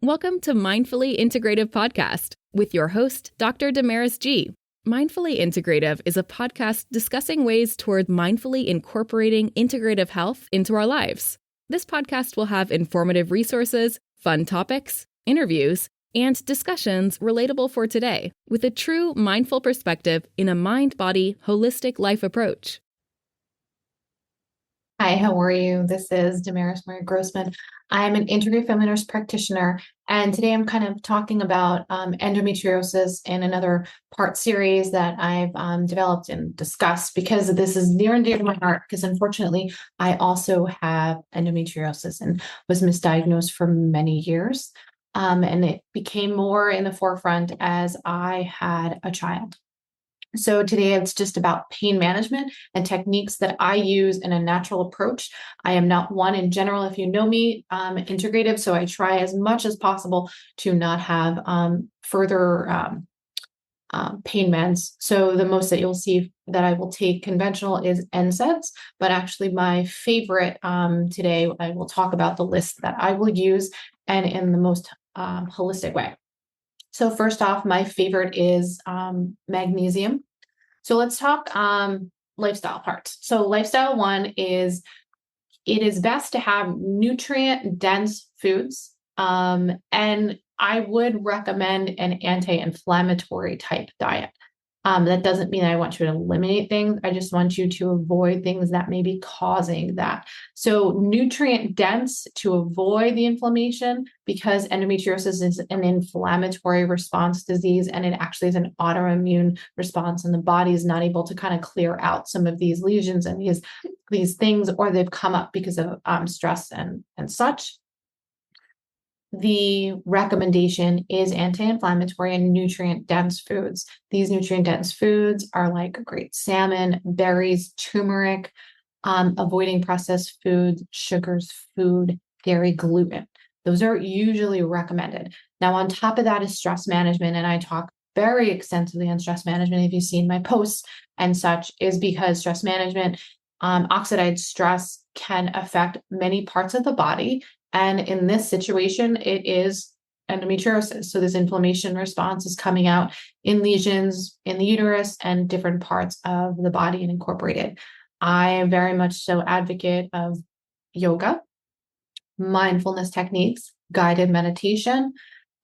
Welcome to Mindfully Integrative Podcast with your host, Dr. Damaris G. Mindfully Integrative is a podcast discussing ways toward mindfully incorporating integrative health into our lives. This podcast will have informative resources, fun topics, interviews, and discussions relatable for today with a true mindful perspective in a mind-body, holistic life approach. Hi, how are you? This is Damaris Murray-Grossman. I'm an integrative family nurse practitioner, and today I'm kind of talking about endometriosis in another part series that I've developed and discussed because this is near and dear to my heart because unfortunately I also have endometriosis and was misdiagnosed for many years. And it became more in the forefront as I had a child. So today it's just about pain management and techniques that I use in a natural approach. I am not one in general, if you know me, integrative. So I try as much as possible to not have further pain meds. So the most that you'll see that I will take conventional is NSAIDs, but actually my favorite today, I will talk about the list that I will use and in the most holistic way. So first off, my favorite is magnesium. So let's talk lifestyle parts. So lifestyle one is, it is best to have nutrient dense foods. And I would recommend an anti-inflammatory type diet. That doesn't mean I want you to eliminate things. I just want you to avoid things that may be causing that. So nutrient dense to avoid the inflammation, because endometriosis is an inflammatory response disease and it actually is an autoimmune response, and the body is not able to kind of clear out some of these lesions and these things, or they've come up because of stress and such. The recommendation is anti-inflammatory and nutrient-dense foods. These nutrient-dense foods are like great salmon, berries, turmeric, avoiding processed foods, sugars, food, dairy, gluten. Those are usually recommended. Now, on top of that is stress management, and I talk very extensively on stress management. If you've seen my posts and such, is because stress management, oxidized stress can affect many parts of the body. And in this situation, it is endometriosis. So this inflammation response is coming out in lesions in the uterus and different parts of the body and incorporated. I am very much so advocate of yoga, mindfulness techniques, guided meditation,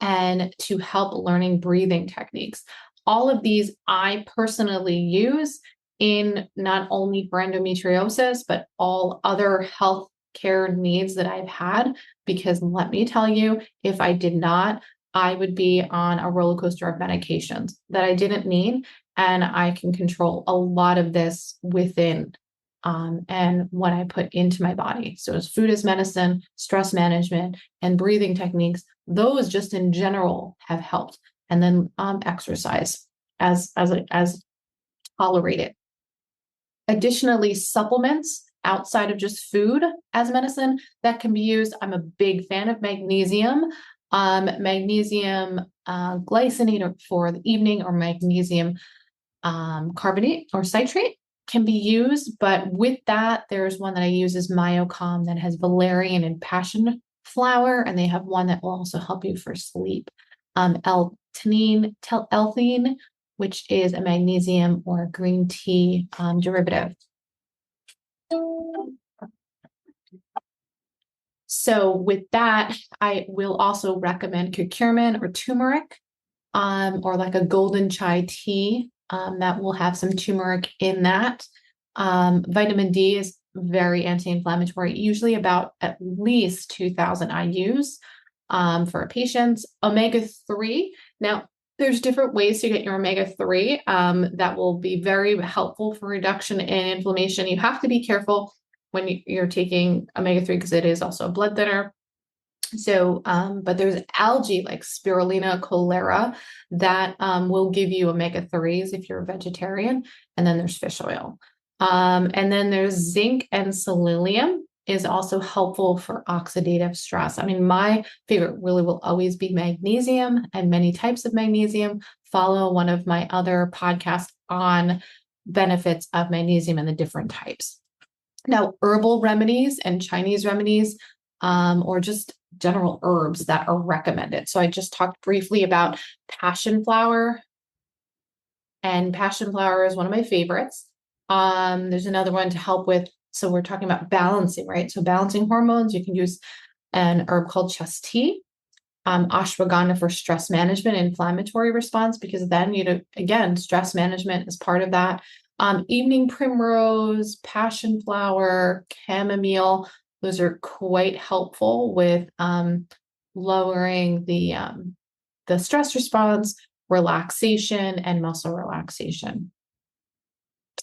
and to help learning breathing techniques. All of these I personally use in not only for endometriosis, but all other health care needs that I've had, because let me tell you, if I did not, I would be on a roller coaster of medications that I didn't need. And I can control a lot of this within and what I put into my body. So as food as medicine, stress management, and breathing techniques, those just in general have helped. And then exercise as tolerated. Additionally, supplements outside of just food as medicine that can be used. I'm a big fan of magnesium. Magnesium glycinate for the evening, or magnesium carbonate or citrate can be used. But with that, there's one that I use is Myocalm that has valerian and passion flower, and they have one that will also help you for sleep. L-theanine, which is a magnesium or green tea derivative. So with that, I will also recommend curcumin or turmeric, or like a golden chai tea that will have some turmeric in that. Vitamin D is very anti-inflammatory, usually about at least 2,000 IUs for patients. Omega-3. Now, there's different ways to get your omega-3 that will be very helpful for reduction in inflammation. You have to be careful when you're taking omega-3 because it is also a blood thinner. So, but there's algae like spirulina cholera that will give you omega-3s if you're a vegetarian. And then there's fish oil. And then there's zinc and selenium is also helpful for oxidative stress. I mean, my favorite really will always be magnesium and many types of magnesium. Follow one of my other podcasts on benefits of magnesium and the different types. Now, herbal remedies and Chinese remedies or just general herbs that are recommended. So I just talked briefly about passion flower, and passion flower is one of my favorites. There's another one to help with, so we're talking about balancing, right? So balancing hormones, you can use an herb called chest tea. Ashwagandha for stress management, inflammatory response, because then, again, stress management is part of that. Evening primrose, passion flower, chamomile, those are quite helpful with lowering the stress response, relaxation, and muscle relaxation.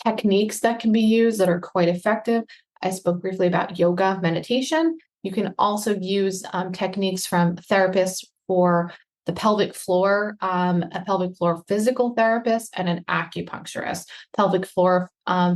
Techniques that can be used that are quite effective. I spoke briefly about yoga, meditation. You can also use techniques from therapists for the pelvic floor, a pelvic floor physical therapist, and an acupuncturist. Pelvic floor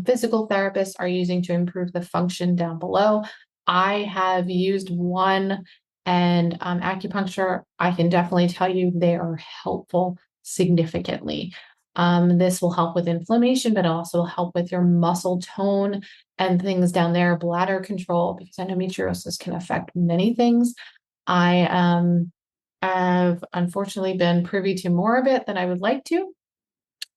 physical therapists are using to improve the function down below. I have used one, and acupuncture, I can definitely tell you they are helpful significantly. This will help with inflammation, but also will help with your muscle tone and things down there, bladder control, because endometriosis can affect many things. I have unfortunately been privy to more of it than I would like to.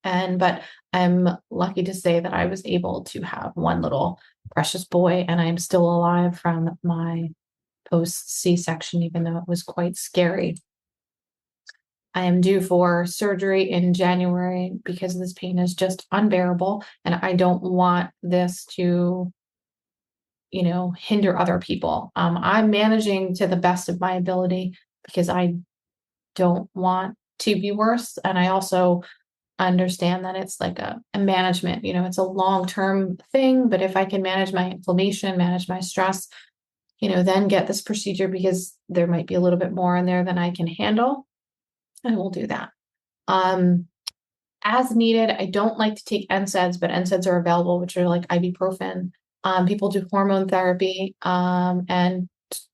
But I'm lucky to say that I was able to have one little precious boy, and I'm still alive from my post C-section, even though it was quite scary. I am due for surgery in January because this pain is just unbearable, and I don't want this to, hinder other people. I'm managing to the best of my ability because I don't want to be worse. And I also understand that it's like a management, it's a long-term thing, but if I can manage my inflammation, manage my stress, then get this procedure, because there might be a little bit more in there than I can handle, and we'll do that. As needed, I don't like to take NSAIDs, but NSAIDs are available, which are like ibuprofen. People do hormone therapy, and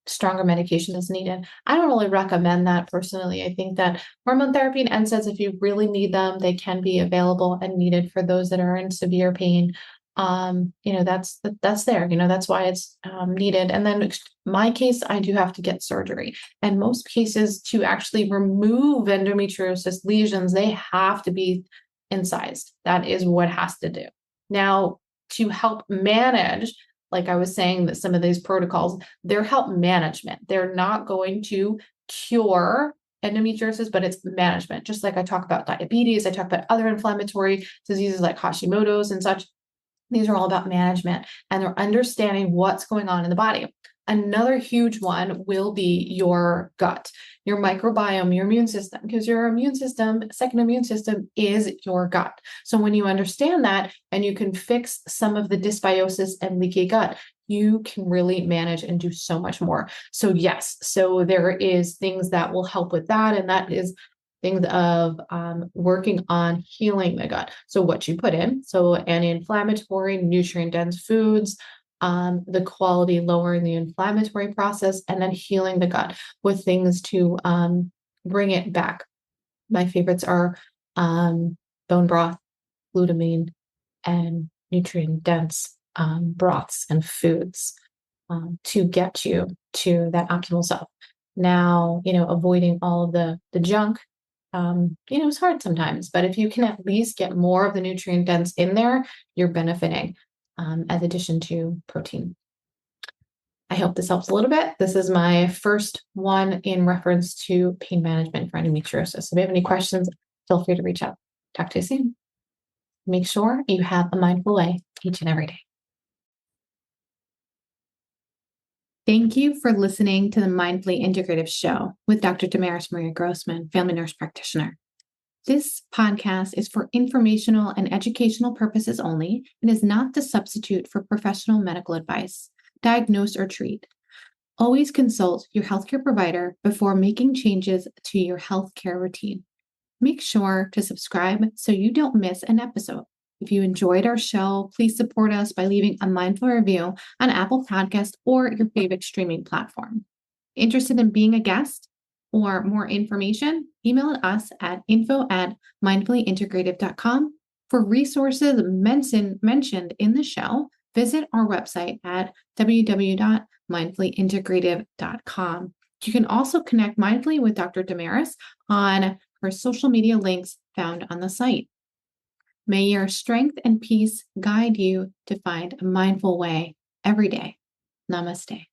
stronger medication is needed. I don't really recommend that personally. I think that hormone therapy and NSAIDs, if you really need them, they can be available and needed for those that are in severe pain. That's there, that's why it's needed. And then my case, I do have to get surgery. And most cases, to actually remove endometriosis lesions, they have to be incised. That is what has to do. Now, to help manage, like I was saying, that some of these protocols, they're help management. They're not going to cure endometriosis, but it's management. Just like I talk about diabetes, I talk about other inflammatory diseases like Hashimoto's and such. These are all about management, and they're understanding what's going on in the body. Another huge one will be your gut, your microbiome, your immune system, because your immune system, second immune system, is your gut. So when you understand that and you can fix some of the dysbiosis and leaky gut, you can really manage and do so much more. So yes, so there is things that will help with that, and that is things of working on healing the gut. So what you put in, so anti-inflammatory, nutrient-dense foods, the quality, lowering the inflammatory process, and then healing the gut with things to bring it back. My favorites are bone broth, glutamine, and nutrient-dense broths and foods to get you to that optimal self. Now, avoiding all of the junk, it's hard sometimes, but if you can at least get more of the nutrient dense in there, you're benefiting as addition to protein. I hope this helps a little bit. This is my first one in reference to pain management for endometriosis. If you have any questions, feel free to reach out. Talk to you soon. Make sure you have a mindful way each and every day. Thank you for listening to the Mindfully Integrative Show with Dr. Damaris Murray-Grossman, family nurse practitioner. This podcast is for informational and educational purposes only and is not to substitute for professional medical advice, diagnose, or treat. Always consult your healthcare provider before making changes to your healthcare routine. Make sure to subscribe so you don't miss an episode. If you enjoyed our show, please support us by leaving a mindful review on Apple Podcasts or your favorite streaming platform. Interested in being a guest or more information? Email us at info@mindfullyintegrative.com. For resources mentioned in the show, visit our website at www mindfullyintegrative.com. You can also connect mindfully with Dr. Damaris on her social media links found on the site. May your strength and peace guide you to find a mindful way every day. Namaste.